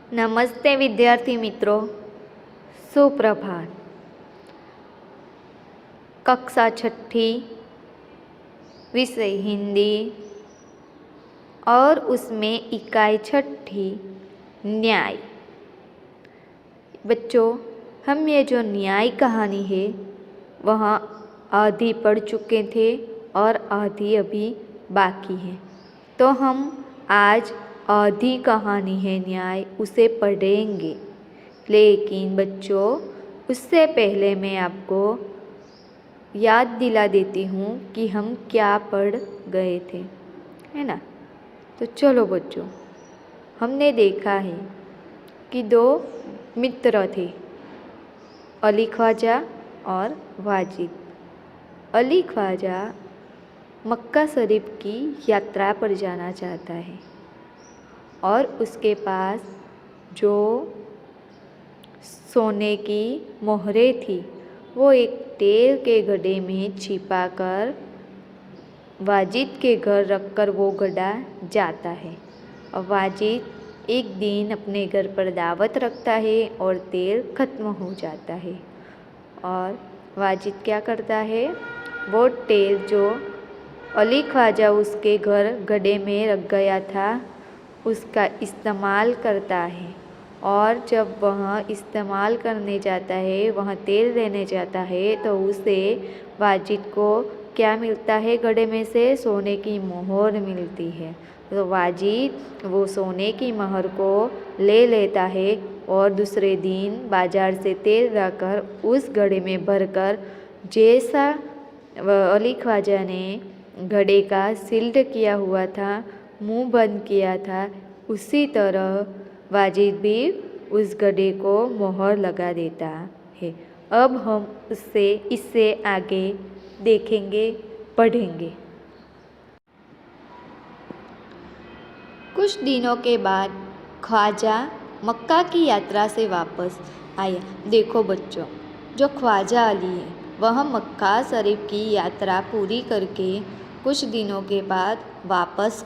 नमस्ते विद्यार्थी मित्रों, सुप्रभात। कक्षा छठी, विषय हिंदी और उसमें इकाई छठी न्याय। बच्चों, हम ये जो न्याय कहानी है वह आधी पढ़ चुके थे और आधी अभी बाकी है। तो हम आज आधी कहानी है न्याय उसे पढ़ेंगे। लेकिन बच्चों, उससे पहले मैं आपको याद दिला देती हूँ कि हम क्या पढ़ गए थे, है ना। तो चलो बच्चों, हमने देखा है कि दो मित्र थे, अली ख्वाजा और वाजिद। अली ख्वाजा मक्का शरीफ की यात्रा पर जाना चाहता है और उसके पास जो सोने की मोहरें थी वो एक तेल के गड्ढे में छिपाकर वाजिद के घर रखकर वो गड्ढा जाता है। और वाजिद एक दिन अपने घर पर दावत रखता है और तेल ख़त्म हो जाता है। और वाजिद क्या करता है, वो तेल जो अली ख्वाजा उसके घर गड्ढे में रख गया था उसका इस्तेमाल करता है। और जब वह इस्तेमाल करने जाता है, वह तेल लेने जाता है, तो उसे वाजिद को क्या मिलता है, गड्ढे में से सोने की मोहर मिलती है। तो वाजिद वो सोने की मोहर को ले लेता है और दूसरे दिन बाजार से तेल लाकर उस गड्ढे में भरकर, जैसा अली ख्वाजा ने गड्ढे का सील्ड किया हुआ था, मुंह बंद किया था, उसी तरह वाजिद भी उस गड्ढे को मोहर लगा देता है। अब हम इससे आगे देखेंगे, पढ़ेंगे। कुछ दिनों के बाद ख्वाजा मक्का की यात्रा से वापस आया। देखो बच्चों, जो ख्वाजा अली है वह मक्का शरीफ की यात्रा पूरी करके कुछ दिनों के बाद वापस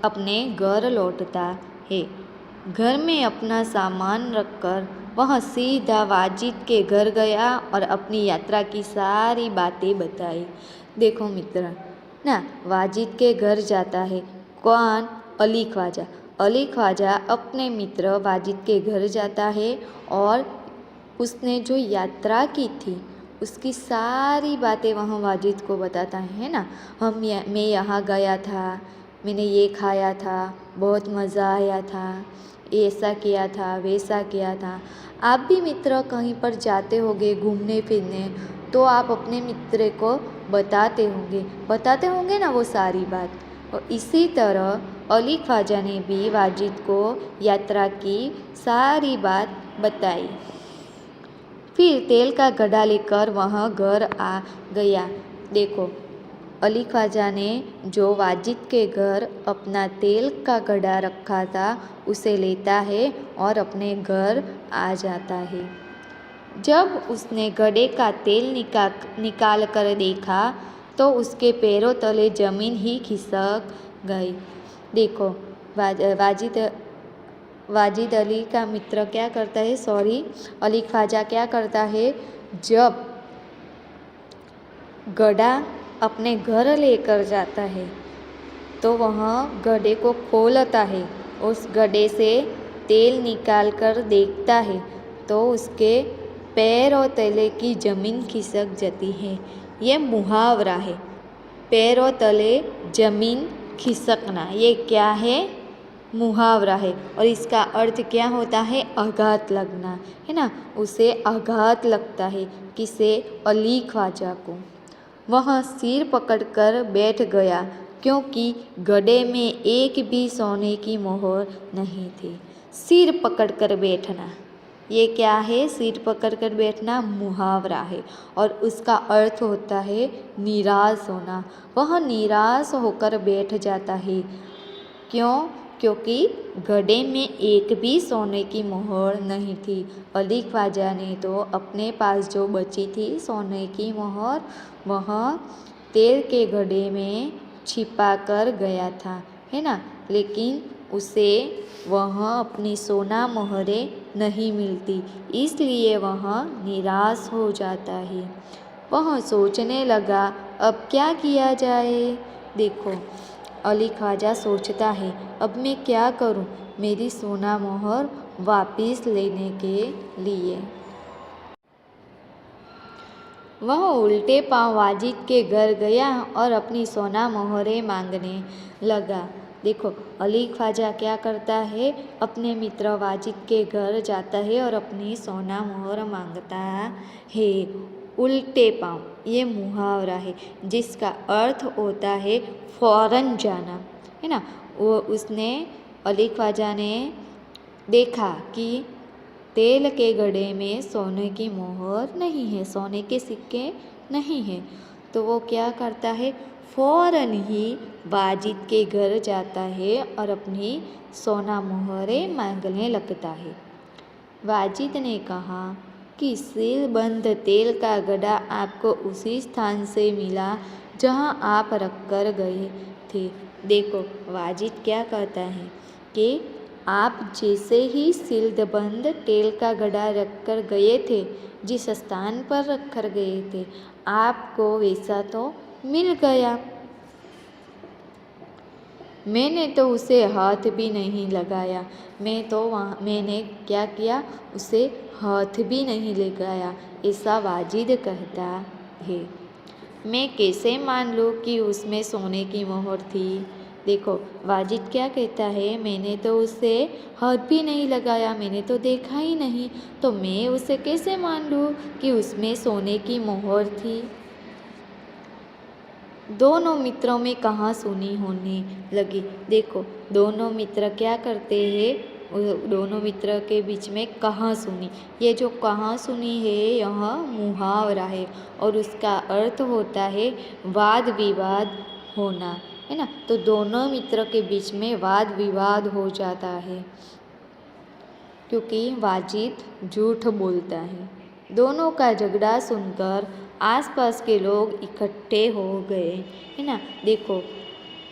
अपने घर लौटता है। घर में अपना सामान रखकर वह सीधा वाजिद के घर गया और अपनी यात्रा की सारी बातें बताई। देखो मित्र ना, वाजिद के घर जाता है कौन, अली ख्वाजा। अली ख्वाजा अपने मित्र वाजिद के घर जाता है और उसने जो यात्रा की थी उसकी सारी बातें वहाँ वाजिद को बताता है ना। मैं यहाँ गया था, मैंने ये खाया था, बहुत मज़ा आया था, ऐसा किया था, वैसा किया था। आप भी मित्र कहीं पर जाते होंगे घूमने फिरने, तो आप अपने मित्र को बताते होंगे ना वो सारी बात। और इसी तरह अली ख्वाजा ने भी वाजिद को यात्रा की सारी बात बताई। फिर तेल का गड्ढा लेकर वह घर आ गया। देखो, अली ख्वाजा ने जो वाजिद के घर अपना तेल का गड्ढा रखा था उसे लेता है और अपने घर आ जाता है। जब उसने गड्ढे का तेल निकाल कर देखा तो उसके पैरों तले ज़मीन ही खिसक गई। देखो, वाजिद अली का मित्र क्या करता है, अली ख्वाजा क्या करता है, जब गड्ढा अपने घर लेकर जाता है तो वह गड्ढे को खोलता है, उस गड्ढे से तेल निकाल कर देखता है तो उसके पैर और तले की ज़मीन खिसक जाती है। ये मुहावरा है, पैर और तले ज़मीन खिसकना, ये क्या है, मुहावरा है। और इसका अर्थ क्या होता है, आघात लगना, है ना। उसे आघात लगता है, किसे, अली ख्वाजा को। वह सिर पकड़कर बैठ गया क्योंकि गड्ढे में एक भी सोने की मोहर नहीं थी। सिर पकड़कर बैठना, ये क्या है, सिर पकड़कर बैठना मुहावरा है और उसका अर्थ होता है निराश होना। वह निराश होकर बैठ जाता है। क्यों? क्योंकि गड्ढे में एक भी सोने की मोहर नहीं थी। अली ख्वाजा ने तो अपने पास जो बची थी सोने की मोहर वह तेल के गड्ढे में छिपा कर गया था, है ना। लेकिन उसे वह अपनी सोना मोहरें नहीं मिलती, इसलिए वह निराश हो जाता है। वह सोचने लगा, अब क्या किया जाए। देखो, अली ख्वाजा सोचता है, अब मैं क्या करूं मेरी सोना मोहर वापस लेने के लिए। वह उल्टे पांव वाजिद के घर गया और अपनी सोना मोहरें मांगने लगा। देखो, अली ख्वाजा क्या करता है, अपने मित्र वाजिद के घर जाता है और अपनी सोना मोहर मांगता है। उल्टे पांव ये मुहावरा है जिसका अर्थ होता है फौरन जाना, है ना। वो उसने अली ख्वाजा ने देखा कि तेल के घड़े में सोने की मोहर नहीं है, सोने के सिक्के नहीं हैं, तो वो क्या करता है, फौरन ही वाजिद के घर जाता है और अपनी सोना मोहरें मांगने लगता है। वाजिद ने कहा कि सीलबंद तेल का घड़ा आपको उसी स्थान से मिला जहां आप रख कर गए थे। देखो, वाजिद क्या कहता है कि आप जैसे ही सीलबंद तेल का घड़ा रख कर गए थे, जिस स्थान पर रख कर गए थे, आपको वैसा तो मिल गया। मैंने तो उसे हाथ भी नहीं लगाया, मैंने क्या किया, उसे हाथ भी नहीं लगाया, ऐसा वाजिद कहता है। मैं कैसे मान लूँ कि उसमें सोने की मोहर थी। देखो, वाजिद क्या कहता है, मैंने तो उसे हाथ भी नहीं लगाया, मैंने तो देखा ही नहीं, तो मैं उसे कैसे मान लूँ कि उसमें सोने की मोहर थी। दोनों मित्रों में कहासुनी होने लगी। देखो, दोनों मित्र क्या करते हैं, दोनों मित्र के बीच में कहासुनी, ये जो कहासुनी है यह मुहावरा है और उसका अर्थ होता है वाद विवाद होना, है ना। तो दोनों मित्र के बीच में वाद विवाद हो जाता है क्योंकि वाजिद झूठ बोलता है। दोनों का झगड़ा सुनकर आसपास के लोग इकट्ठे हो गए, है ना। देखो,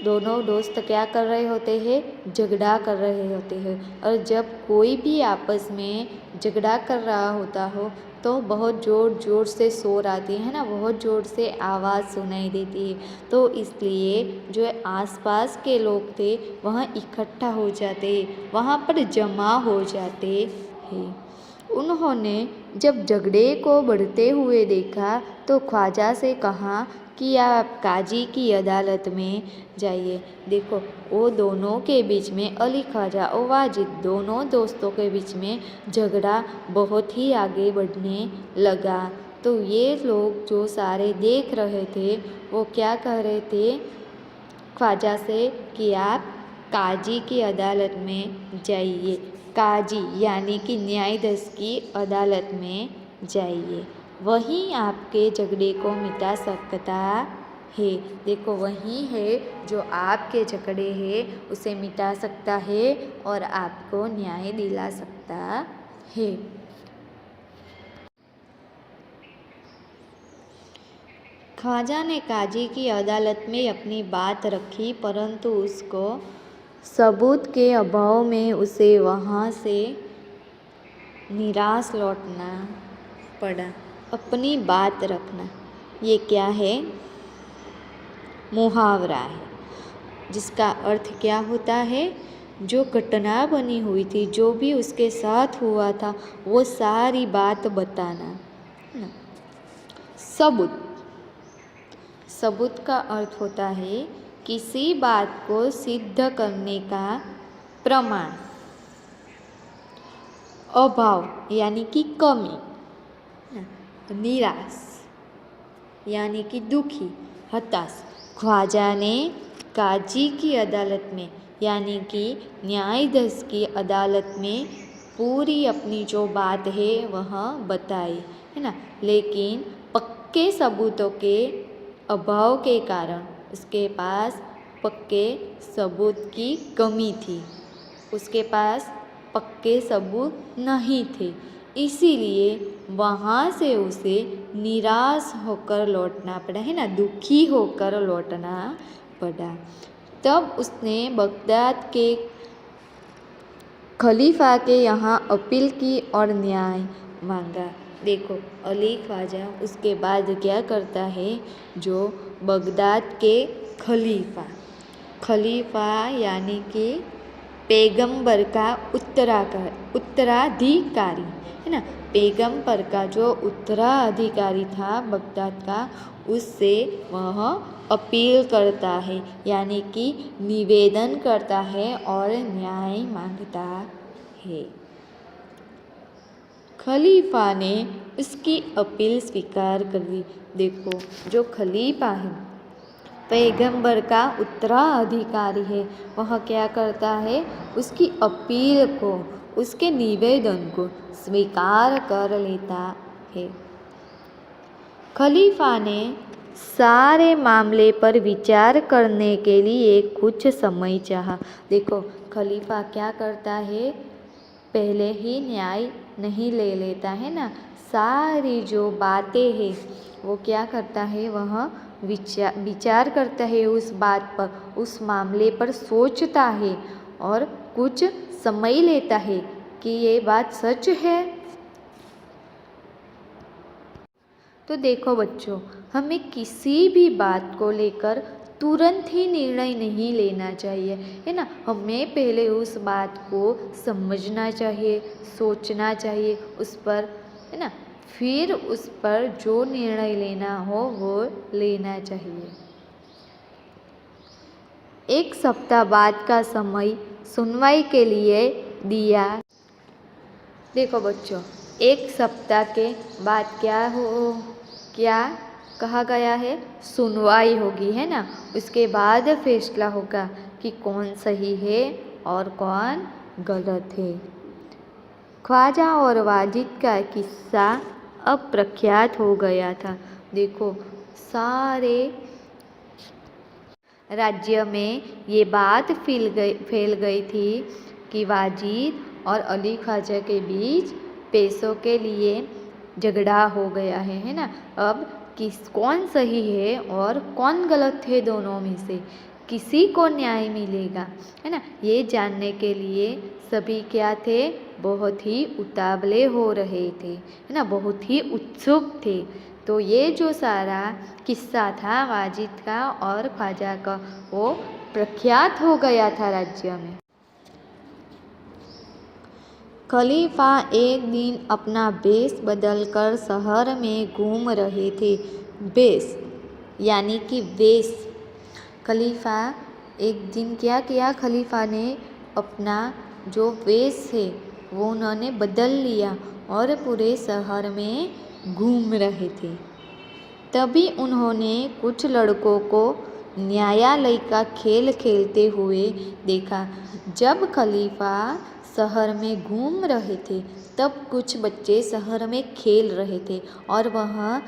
दोनों दोस्त क्या कर रहे होते हैं, झगड़ा कर रहे होते हैं, और जब कोई भी आपस में झगड़ा कर रहा होता हो तो बहुत ज़ोर ज़ोर से शोर आती है ना, बहुत ज़ोर से आवाज़ सुनाई देती है। तो इसलिए जो आसपास के लोग थे वह इकट्ठा हो जाते, वहाँ पर जमा हो जाते हैं। उन्होंने जब झगड़े को बढ़ते हुए देखा तो ख्वाजा से कहा कि आप काजी की अदालत में जाइए। देखो, वो दोनों के बीच में, अली ख्वाजा और वाजिद दोनों दोस्तों के बीच में झगड़ा बहुत ही आगे बढ़ने लगा। तो ये लोग जो सारे देख रहे थे वो क्या कह रहे थे ख्वाजा से कि आप काजी की अदालत में जाइए, काजी यानी कि न्यायाधीश की अदालत में जाइए, वहीं आपके झगड़े को मिटा सकता है। देखो, वही है जो आपके झगड़े है उसे मिटा सकता है और आपको न्याय दिला सकता है। ख्वाजा ने काजी की अदालत में अपनी बात रखी, परंतु उसको सबूत के अभाव में उसे वहाँ से निराश लौटना पड़ा। अपनी बात रखना, ये क्या है, मुहावरा है जिसका अर्थ क्या होता है, जो घटना बनी हुई थी, जो भी उसके साथ हुआ था वो सारी बात बताना ना। सबूत, सबूत का अर्थ होता है किसी बात को सिद्ध करने का प्रमाण। अभाव यानी कि कमी, निराश यानी कि दुखी, हताश। ख्वाजा ने काजी की अदालत में यानी कि न्यायाधीश की अदालत में पूरी अपनी जो बात है वह बताई, है ना। लेकिन पक्के सबूतों के अभाव के कारण उसके पास पक्के सबूत की कमी थी, उसके पास पक्के सबूत नहीं थे, इसीलिए वहाँ से उसे निराश होकर लौटना पड़ा, है ना, दुखी होकर लौटना पड़ा। तब उसने बगदाद के खलीफा के यहाँ अपील की और न्याय मांगा। देखो अली ख्वाजा उसके बाद क्या करता है, जो बगदाद के खलीफा यानी कि पैगंबर का उत्तराधिकारी है ना, पैगंबर का जो उत्तराधिकारी था बगदाद का, उससे वह अपील करता है यानी कि निवेदन करता है और न्याय मांगता है। खलीफा ने उसकी अपील स्वीकार कर ली। देखो जो खलीफा है, पैगंबर का उत्तराधिकारी है, वह क्या करता है, उसकी अपील को, उसके निवेदन को स्वीकार कर लेता है। खलीफा ने सारे मामले पर विचार करने के लिए कुछ समय चाहा। देखो खलीफा क्या करता है, पहले ही न्याय नहीं ले लेता है ना, सारी जो बातें हैं वो क्या करता है, वह विचार करता है उस बात पर, उस मामले पर सोचता है और कुछ समय लेता है कि ये बात सच है। तो देखो बच्चों, हमें किसी भी बात को लेकर तुरंत ही निर्णय नहीं लेना चाहिए, है ना। हमें पहले उस बात को समझना चाहिए, सोचना चाहिए उस पर, है ना, फिर उस पर जो निर्णय लेना हो वो लेना चाहिए। एक सप्ताह बाद का समय सुनवाई के लिए दिया। देखो बच्चों, एक सप्ताह के बाद क्या कहा गया है, सुनवाई होगी, है ना। उसके बाद फैसला होगा कि कौन सही है और कौन गलत है। ख्वाजा और वाजिद का किस्सा अब प्रख्यात हो गया था। देखो सारे राज्य में ये बात फैल गई थी कि वाजिद और अली ख्वाजा के बीच पैसों के लिए झगड़ा हो गया है ना। अब कौन सही है और कौन गलत है, दोनों में से किसी को न्याय मिलेगा, है ना। ये जानने के लिए सभी क्या थे, बहुत ही उतावले हो रहे थे, है ना, बहुत ही उत्सुक थे। तो ये जो सारा किस्सा था वाजिद का और ख्वाजा का, वो प्रख्यात हो गया था राज्य में। खलीफा एक दिन अपना वेश बदलकर शहर में घूम रहे थे। वेश यानी कि वेश। खलीफा एक दिन क्या किया, खलीफा ने अपना जो वेश है वो उन्होंने बदल लिया और पूरे शहर में घूम रहे थे। तभी उन्होंने कुछ लड़कों को न्यायालय का खेल खेलते हुए देखा। जब खलीफा शहर में घूम रहे थे तब कुछ बच्चे शहर में खेल रहे थे और वह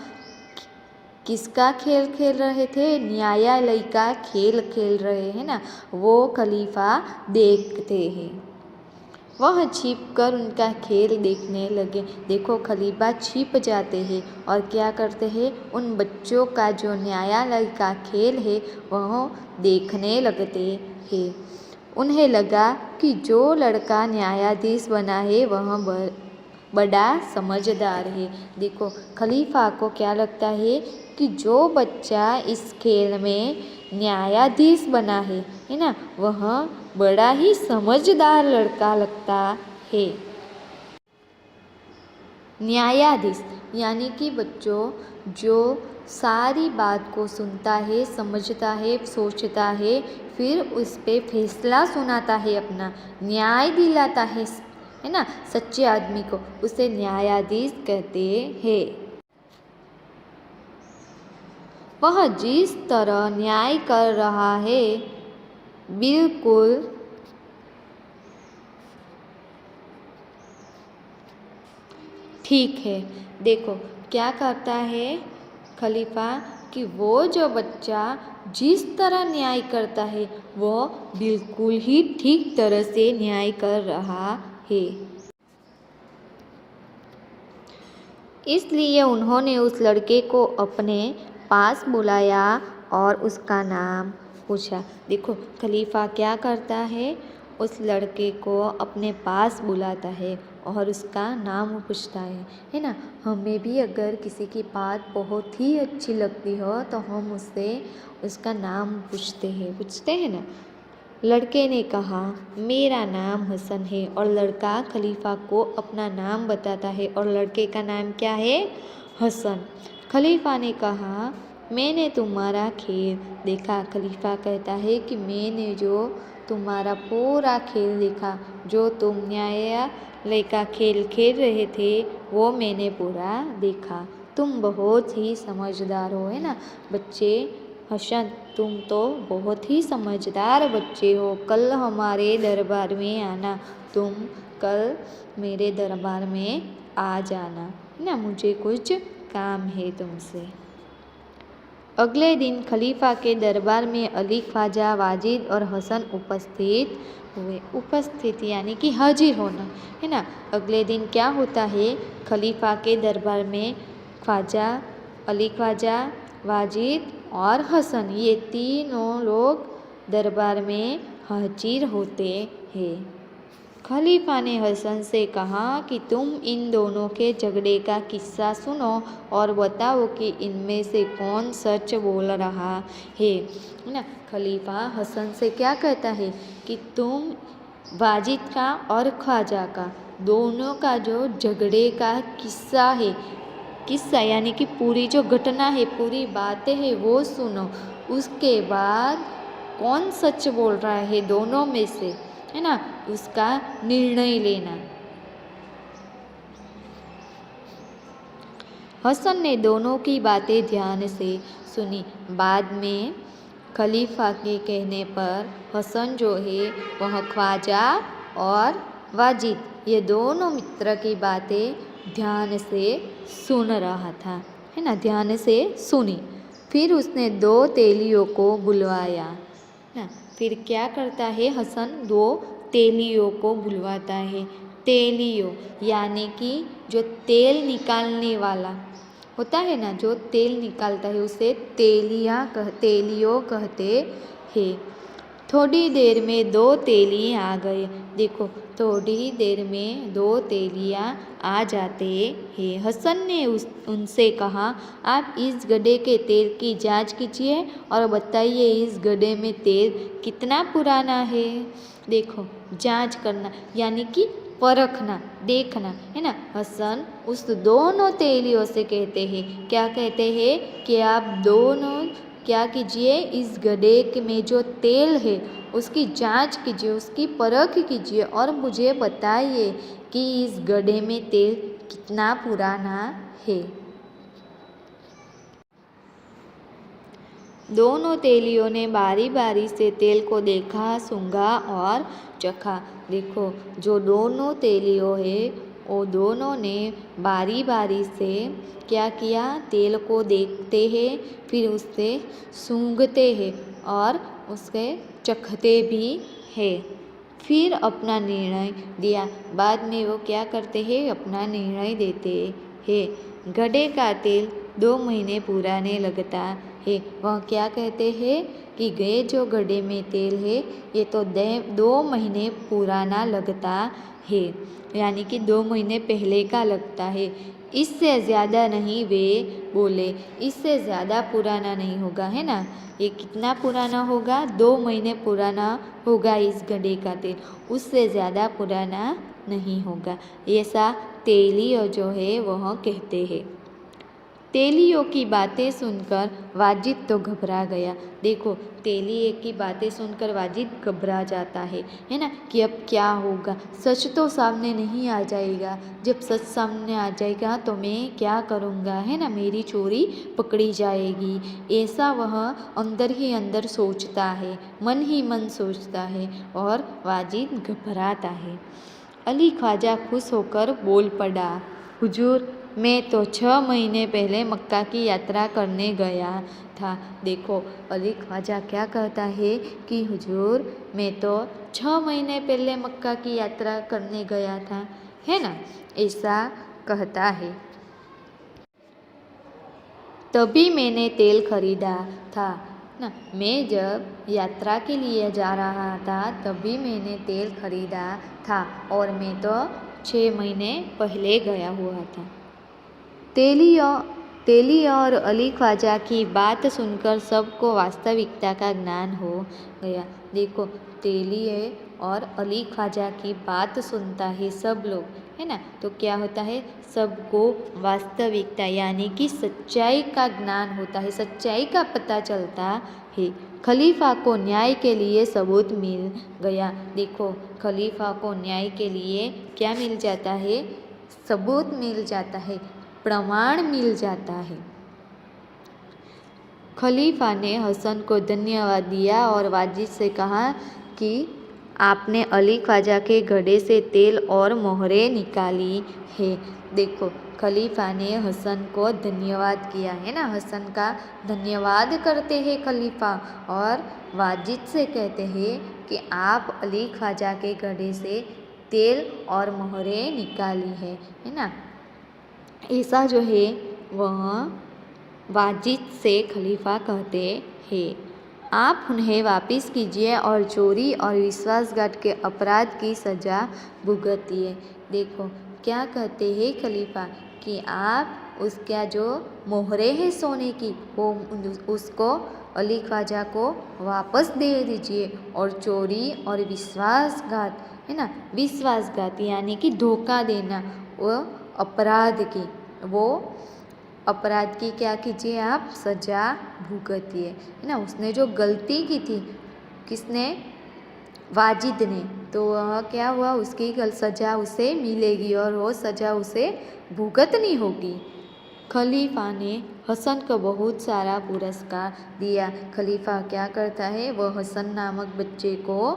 किसका खेल खेल रहे थे, न्यायालय का खेल खेल रहे हैं ना। वो खलीफा देखते हैं, वह छिपकर उनका खेल देखने लगे। देखो खलीफा छिप जाते हैं और क्या करते हैं, उन बच्चों का जो न्यायालय का खेल है वह देखने लगते हैं। उन्हें लगा कि जो लड़का न्यायाधीश बना है वह बड़ा समझदार है। देखो खलीफा को क्या लगता है कि जो बच्चा इस खेल में न्यायाधीश बना है ना, वह बड़ा ही समझदार लड़का लगता है। न्यायाधीश यानी कि बच्चों जो सारी बात को सुनता है, समझता है, सोचता है, फिर उस पे फैसला सुनाता है, अपना न्याय दिलाता है ना सच्चे आदमी को, उसे न्यायाधीश कहते हैं। वह जिस तरह न्याय कर रहा है बिल्कुल ठीक है। देखो क्या करता है खलीफा कि वो जो बच्चा जिस तरह न्याय करता है वो बिल्कुल ही ठीक तरह से न्याय कर रहा है। इसलिए उन्होंने उस लड़के को अपने पास बुलाया और उसका नाम पूछा। देखो खलीफा क्या करता है, उस लड़के को अपने पास बुलाता है और उसका नाम पूछता है ना। हमें भी अगर किसी की बात बहुत ही अच्छी लगती हो तो हम उससे उसका नाम पूछते हैं ना। लड़के ने कहा मेरा नाम हसन है और लड़का खलीफा को अपना नाम बताता है और लड़के का नाम क्या है? हसन। खलीफा ने कहा मैंने तुम्हारा खेल देखा। खलीफा कहता है कि मैंने जो तुम्हारा पूरा खेल देखा, जो तुम न्यायालय का खेल खेल रहे थे वो मैंने पूरा देखा। तुम बहुत ही समझदार हो, है ना बच्चे। हसन तुम तो बहुत ही समझदार बच्चे हो। कल हमारे दरबार में आना, तुम कल मेरे दरबार में आ जाना, है ना। मुझे कुछ काम है तुमसे। अगले दिन खलीफा के दरबार में अली, ख्वाजा, वाजिद और हसन उपस्थित हुए। उपस्थित यानी कि हाजिर होना, है ना। अगले दिन क्या होता है? खलीफा के दरबार में ख्वाजा, अली ख्वाजा, वाजिद और हसन, ये तीनों लोग दरबार में हाजिर होते हैं। खलीफा ने हसन से कहा कि तुम इन दोनों के झगड़े का किस्सा सुनो और बताओ कि इनमें से कौन सच बोल रहा है ना। खलीफा हसन से क्या कहता है कि तुम वाजिद का और ख्वाजा का दोनों का जो झगड़े का किस्सा है, किस्सा यानी कि पूरी जो घटना है, पूरी बातें हैं वो सुनो। उसके बाद कौन सच बोल रहा है दोनों में से, है ना, उसका निर्णय लेना। हसन ने दोनों की बातें ध्यान से सुनी। बाद में खलीफा के कहने पर हसन जो है वह ख्वाजा और वाजिद ये दोनों मित्र की बातें ध्यान से सुन रहा था, है ना, ध्यान से सुनी। फिर उसने दो तेलियों को बुलवाया ना। फिर क्या करता है हसन? दो तेलियों को बुलवाता है। तेलियों यानी कि जो तेल निकालने वाला होता है ना, जो तेल निकालता है उसे तेलियों कहते हैं। थोड़ी देर में दो तेली आ गए। देखो थोड़ी देर में दो तेलियाँ आ जाते हैं। हसन ने उनसे कहा आप इस गड्ढे के तेल की जांच कीजिए और बताइए इस गड्ढे में तेल कितना पुराना है। देखो जांच करना यानी कि परखना, देखना, है ना। हसन उस दोनों तेलियों से कहते हैं, क्या कहते हैं कि आप दोनों क्या कीजिए, इस गड्ढे में जो तेल है उसकी जांच कीजिए, उसकी परख कीजिए और मुझे बताइए कि इस गड्ढे में तेल कितना पुराना है। दोनों तेलियों ने बारी बारी से तेल को देखा, सूंघा और चखा। देखो जो दोनों तेलियों है वो दोनों ने बारी बारी से क्या किया, तेल को देखते हैं, फिर उससे सूंघते हैं और उसके चखते भी हैं, फिर अपना निर्णय दिया। बाद में वो क्या करते हैं, अपना निर्णय देते हैं। गड्ढे का तेल 2 महीने पुराने लगता है। वह क्या कहते हैं कि गए जो गड्ढे में तेल है ये तो 2 महीने पुराना लगता है, यानी कि 2 महीने पहले का लगता है। इससे ज़्यादा नहीं, वे बोले इससे ज़्यादा पुराना नहीं होगा, है ना। ये कितना पुराना होगा? 2 महीने पुराना होगा इस गड्ढे का तेल, उससे ज़्यादा पुराना नहीं होगा, ऐसा तेलियों जो है वह कहते हैं। तेलियों की बातें सुनकर वाजिद तो घबरा गया। देखो तेलिए की बातें सुनकर वाजिद घबरा जाता है ना, कि अब क्या होगा, सच तो सामने नहीं आ जाएगा। जब सच सामने आ जाएगा तो मैं क्या करूँगा, है ना, मेरी चोरी पकड़ी जाएगी, ऐसा वह अंदर ही अंदर सोचता है, मन ही मन सोचता है और वाजिद घबराता है। अली ख्वाजा खुश होकर बोल पड़ा, हुजूर मैं तो 6 महीने पहले मक्का की यात्रा करने गया था। देखो अली ख्वाजा क्या कहता है कि हुजूर मैं तो 6 महीने पहले मक्का की यात्रा करने गया था, है ना, ऐसा कहता है। तभी मैंने तेल खरीदा था ना। मैं जब यात्रा के लिए जा रहा था तभी मैंने तेल खरीदा था और मैं तो 6 महीने पहले गया हुआ था। तेली और अली ख्वाजा की बात सुनकर सबको वास्तविकता का ज्ञान हो गया। देखो, तेली है और अली ख्वाजा की बात सुनता है सब लोग, है ना। तो क्या होता है, सबको वास्तविकता यानी कि सच्चाई का ज्ञान होता है, सच्चाई का पता चलता है। खलीफा को न्याय के लिए सबूत मिल गया। देखो, खलीफा को न्याय के लिए क्या मिल जाता है, सबूत मिल जाता है, प्रमाण मिल जाता है। खलीफा ने हसन को धन्यवाद दिया और वाजिद से कहा कि आपने अली ख्वाजा के घड़े से तेल और मोहरें निकाली है। देखो, खलीफा ने हसन को धन्यवाद किया है ना, हसन का धन्यवाद करते हैं खलीफा और वाजिद से कहते हैं कि आप अली ख्वाजा के घड़े से तेल और मोहरें निकाली है ना। ऐसा जो है वह वाजिद से खलीफा कहते हैं। आप उन्हें वापस कीजिए और चोरी और विश्वासघात के अपराध की सज़ा भुगतिए। देखो, क्या कहते हैं खलीफा कि आप उसका जो मोहरे है सोने की वो उसको अली ख्वाजा को वापस दे दीजिए और चोरी और विश्वासघात, है ना, विश्वासघात यानी कि धोखा देना, वो अपराध की क्या कीजिए, आप सज़ा भुगतिए, है ना। उसने जो गलती की थी, किसने, वाजिद ने, तो वह क्या हुआ, उसकी सज़ा उसे मिलेगी और वो सज़ा उसे भुगतनी होगी। खलीफा ने हसन को बहुत सारा पुरस्कार दिया। खलीफा क्या करता है, वह हसन नामक बच्चे को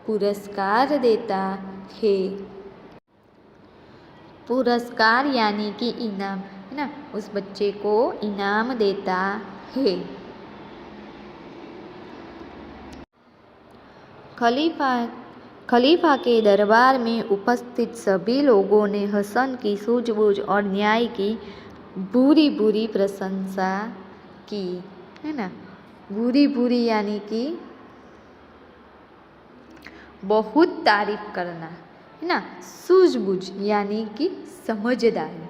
पुरस्कार देता है। पुरस्कार यानी कि इनाम, है ना, उस बच्चे को इनाम देता है। खलीफा के दरबार में उपस्थित सभी लोगों ने हसन की सूझबूझ और न्याय की बुरी बुरी प्रशंसा की, है ना। बुरी बुरी यानी कि बहुत तारीफ करना, है ना। सूझबूझ यानी कि समझदारी।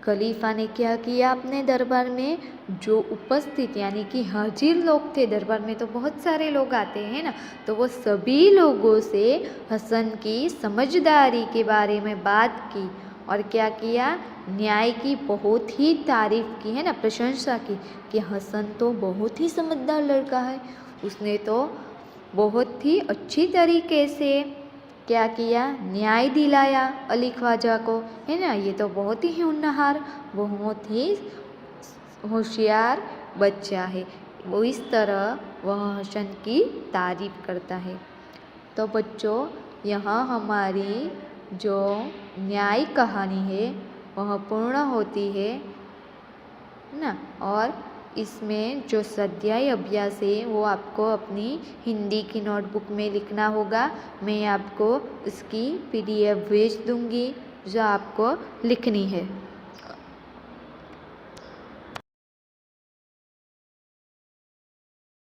खलीफा ने क्या किया, अपने दरबार में जो उपस्थित यानी कि हाजिर लोग थे, दरबार में तो बहुत सारे लोग आते हैं ना, तो वो सभी लोगों से हसन की समझदारी के बारे में बात की और क्या किया, न्याय की बहुत ही तारीफ की, है ना, प्रशंसा की कि हसन तो बहुत ही समझदार लड़का है, उसने तो बहुत ही अच्छी तरीके से क्या किया, न्याय दिलाया अली ख्वाजा को, है ना। ये तो बहुत ही होनहार, बहुत ही होशियार बच्चा है। वो इस तरह वह हसन की तारीफ करता है। तो बच्चों, यहाँ हमारी जो न्याय कहानी है वह पूर्ण होती है ना। और इसमें जो स्वाध्याय अभ्यास है वो आपको अपनी हिंदी की नोटबुक में लिखना होगा। मैं आपको उसकी PDF भेज दूँगी जो आपको लिखनी है।